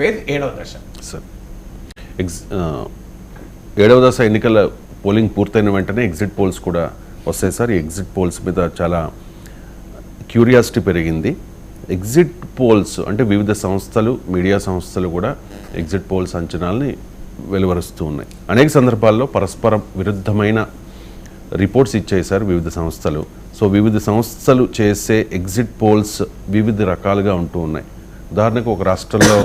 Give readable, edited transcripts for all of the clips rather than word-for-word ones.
Phase ఏడవ దశ. Sir ఏడవ దశ ఎన్నికల పోలింగ్ పూర్తయిన వెంటనే ఎగ్జిట్ పోల్స్ కూడా వస్తాయి సార్. ఈ ఎగ్జిట్ పోల్స్ మీద చాలా క్యూరియాసిటీ పెరిగింది. ఎగ్జిట్ పోల్స్ అంటే వివిధ సంస్థలు, మీడియా సంస్థలు కూడా ఎగ్జిట్ పోల్స్ అంచనాలని వెలువరుస్తూ ఉన్నాయి. అనేక సందర్భాల్లో పరస్పరం విరుద్ధమైన రిపోర్ట్స్ ఇచ్చాయి సార్ వివిధ సంస్థలు. సో వివిధ సంస్థలు చేసే ఎగ్జిట్ పోల్స్ వివిధ రకాలుగా ఉంటూ ఉన్నాయి. ఉదాహరణకు ఒక రాష్ట్రంలో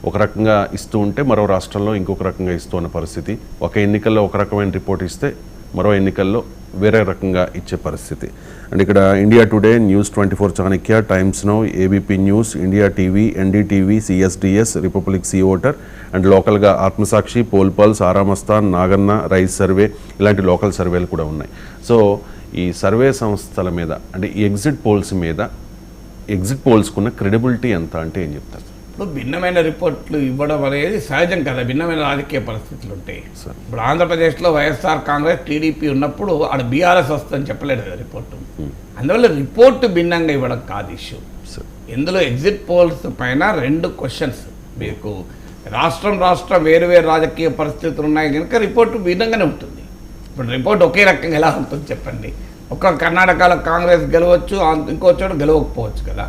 ఒక రకంగా ఇస్తూ ఉంటే మరో రాష్ట్రంలో ఇంకొక రకంగా ఇస్తూ ఉన్న పరిస్థితి. ఒక ఎన్నికల్లో ఒక రకమైన రిపోర్ట్ ఇస్తే మరో ఎన్నికల్లో వేరే రకంగా ఇచ్చే పరిస్థితి. అండ్ ఇక్కడ India Today, News 24 Chanakya, Times Now, ABP News, India TV, NDTV, CSDS, Republic C Voter and లోకల్గా ఆత్మసాక్షి, పోల్ పల్స్, ఆరామస్థాన్, నాగన్న, రైస్ సర్వే ఇలాంటి లోకల్ సర్వేలు కూడా ఉన్నాయి. సో ఈ సర్వే సంస్థల మీద అంటే ఈ ఎగ్జిట్ పోల్స్ మీద ఎగ్జిట్ పోల్స్కున్న క్రెడిబిలిటీ ఎంత అంటే ఏం చెప్తారు? ఇప్పుడు భిన్నమైన రిపోర్ట్లు ఇవ్వడం అనేది సహజం కదా, భిన్నమైన రాజకీయ పరిస్థితులు ఉంటాయి. ఇప్పుడు ఆంధ్రప్రదేశ్లో వైఎస్ఆర్ కాంగ్రెస్, టీడీపీ ఉన్నప్పుడు ఆడ బీఆర్ఎస్ వస్తుందని చెప్పలేదు కదా రిపోర్టు. అందువల్ల రిపోర్టు భిన్నంగా ఇవ్వడం కాదు ఇష్యూ. ఇందులో ఎగ్జిట్ పోల్స్ పైన 2 క్వశ్చన్స్. మీకు రాష్ట్రం వేరు రాజకీయ పరిస్థితులు ఉన్నాయి కనుక రిపోర్టు భిన్నంగానే ఉంటుంది. ఇప్పుడు రిపోర్ట్ ఒకే రకంగా ఎలా ఉంటుంది చెప్పండి? ఒక కర్ణాటకలో కాంగ్రెస్ గెలవచ్చు, ఇంకో చోట గెలవకపోవచ్చు కదా.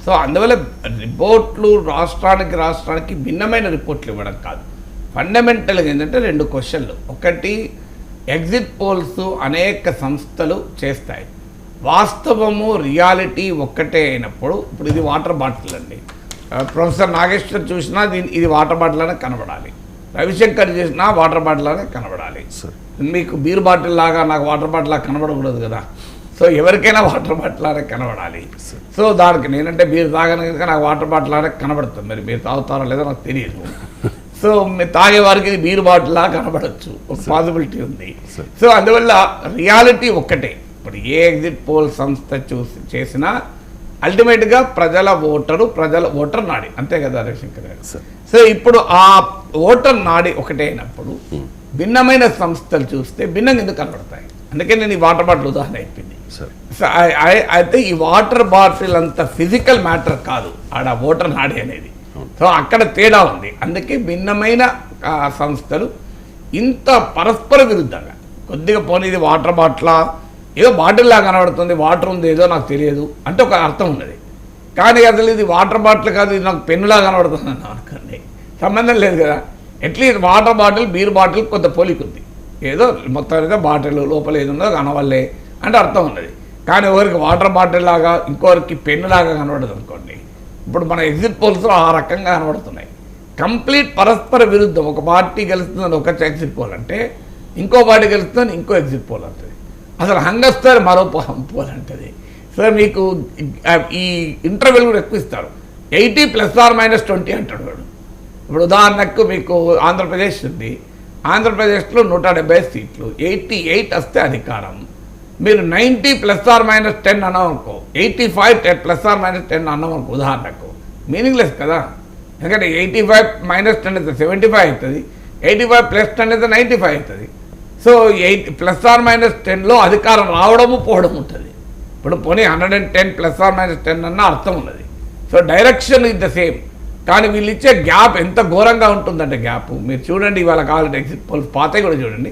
సో అందువల్ల రిపోర్ట్లు రాష్ట్రానికి భిన్నమైన రిపోర్ట్లు ఇవ్వడం కాదు. ఫండమెంటల్గా ఏంటంటే 2 క్వశ్చన్లు. ఒకటి, ఎగ్జిట్ పోల్స్ అనేక సంస్థలు చేస్తాయి. వాస్తవము రియాలిటీ ఒక్కటే అయినప్పుడు, ఇప్పుడు ఇది వాటర్ బాటిల్ అండి. ప్రొఫెసర్ నాగేశ్వర్ చూసినా ఇది వాటర్ బాటిల్ అనే కనబడాలి, రవిశంకర్ చేసినా వాటర్ బాటిల్ అనే కనబడాలి. మీకు బీర్ బాటిల్ లాగా నాకు వాటర్ బాటిల్ లాగా కనబడకూడదు కదా. సో ఎవరికైనా వాటర్ బాటిల్ లాగా కనబడాలి. సో దానికి నేనంటే బీర్ తాగను కనుక నాకు వాటర్ బాటిల్ లాగా కనబడుతుంది. మరి మీరు తాగుతారో లేదో నాకు తెలియదు. సో మీరు తాగే వారికి ఇది బీర్ బాటిల్ లాగా కనబడచ్చు, ఒక పాసిబిలిటీ ఉంది. సో అందువల్ల రియాలిటీ ఒక్కటే. ఇప్పుడు ఏ ఎగ్జిట్ పోల్ సంస్థ చేసినా అల్టిమేట్గా ప్రజల ఓటర్ నాడి అంతే కదా రవిశంకర్ గారు. సో ఇప్పుడు ఆ ఓటర్ నాడి ఒకటే అయినప్పుడు భిన్నమైన సంస్థలు చూస్తే భిన్నంగా ఎందుకు కనబడతాయి? అందుకే నేను ఈ వాటర్ బాటిల్ ఉదాహరణ అయిపోయింది. అయితే ఈ వాటర్ బాటిల్ అంత ఫిజికల్ మ్యాటర్ కాదు ఆడ ఓటర్ నాడి అనేది. సో అక్కడ తేడా ఉంది. అందుకే భిన్నమైన సంస్థలు ఇంత పరస్పర విరుద్ధంగా కొద్దిగా పోనీ ఇది వాటర్ బాటిలా, ఏదో బాటిల్ లాగా కనబడుతుంది, వాటర్ ఉంది ఏదో నాకు తెలియదు అంటే ఒక అర్థం ఉన్నది. కానీ అసలు ఇది వాటర్ బాటిల్ కాదు, ఇది నాకు పెన్నులా కనబడుతుంది అన్న అనుకోండి, సంబంధం లేదు కదా. At least water bottle, beer bottle కొంత పోలికుంది, ఏదో మొత్తం అయితే బాటిల్ లోపల ఏది ఉన్నదో కనవల్లే అంటే అర్థం ఉన్నది. కానీ ఎవరికి వాటర్ బాటిల్ లాగా, ఇంకొకరికి పెన్నులాగా కనబడదు అనుకోండి. ఇప్పుడు మన ఎగ్జిట్ పోల్స్లో ఆ రకంగా కనబడుతున్నాయి. కంప్లీట్ పరస్పర విరుద్ధం. ఒక పార్టీ గెలుస్తుందని ఒక ఎగ్జిట్ పోల్ అంటే, ఇంకో పార్టీ గెలుస్తుందని ఇంకో ఎగ్జిట్ పోల్ అంటుంది. అసలు హంగస్తారు మరో పోల్ అంటుంది. సో మీకు ఈ ఇంటర్వెల్ కూడా ఎక్కువ ఇస్తారు. 80 ± 20 అంటాడు వాడు. ఇప్పుడు ఉదాహరణకు మీకు ఆంధ్రప్రదేశ్ ఉంది. ఆంధ్రప్రదేశ్లో 170 సీట్లు, 88 వస్తే అధికారం. మీరు 90 ± 10 అన్నామనుకో, 85 ± 10 అన్నామనుకో ఉదాహరణకు, మీనింగ్లెస్ కదా. ఎందుకంటే 85 - 10 అయితే 75 అవుతుంది, 85 + 10 అయితే 95 అవుతుంది. సో 8 ± 10లో అధికారం రావడము పోవడం ఉంటుంది. ఇప్పుడు పోనీ 110 ± 10 అన్న అర్థం ఉన్నది. So direction is the same. కానీ వీళ్ళు ఇచ్చే గ్యాప్ ఎంత ఘోరంగా ఉంటుందంటే గ్యాప్ మీరు చూడండి. ఇవాళ కావాలంటే ఎగ్జిట్ పోల్స్ పాతే కూడా చూడండి,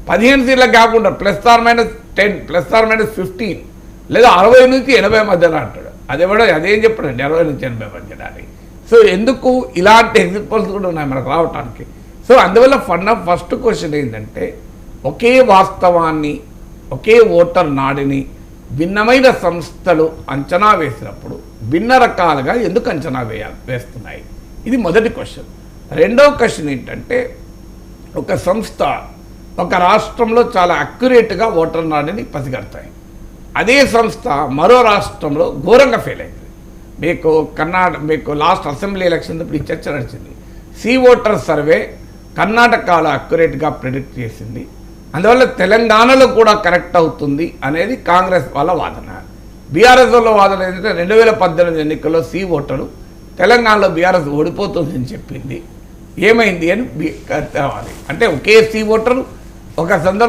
15 సీట్ల గ్యాప్ ఉంటారు, ±10 ±15 లేదా 60 నుంచి 80 మధ్యలో అంటాడు. అదేం చెప్పడండి 60 నుంచి 80 మధ్యలో అని. సో ఎందుకు ఇలాంటి ఎగ్జిట్ పోల్స్ కూడా ఉన్నాయి మనకు రావటానికి. సో అందువల్ల ఫస్ట్ క్వశ్చన్ ఏంటంటే, ఒకే వాస్తవాన్ని, ఒకే ఓటర్ నాడిని భిన్నమైన సంస్థలు అంచనా వేసినప్పుడు భిన్న రకాలుగా ఎందుకు అంచనా వేస్తున్నాయి? ఇది మొదటి క్వశ్చన్. రెండవ క్వశ్చన్ ఏంటంటే, ఒక సంస్థ ఒక రాష్ట్రంలో చాలా అక్యురేట్గా ఓటర్ నాడిని పసిగడతాయి. అదే సంస్థ మరో రాష్ట్రంలో ఘోరంగా ఫెయిల్ అయింది. మీకు లాస్ట్ అసెంబ్లీ ఎలక్షన్ ఇప్పుడు ఈ చర్చ నడిచింది. సి ఓటర్ సర్వే కర్ణాటకలో అక్యురేట్గా ప్రిడిక్ట్ చేసింది. అందువల్ల తెలంగాణలో కూడా కరెక్ట్ అవుతుంది అనేది కాంగ్రెస్ వాళ్ళ వాదన. బీఆర్ఎస్ వాళ్ళ వాదన ఏంటంటే 2018 ఎన్నికల్లో సి ఓటరు తెలంగాణలో బీఆర్ఎస్ ఓడిపోతుందని చెప్పింది. ఏమైంది అని తేవాలి అంటే ఒకే సి ఓటరు ఒక సందర్భం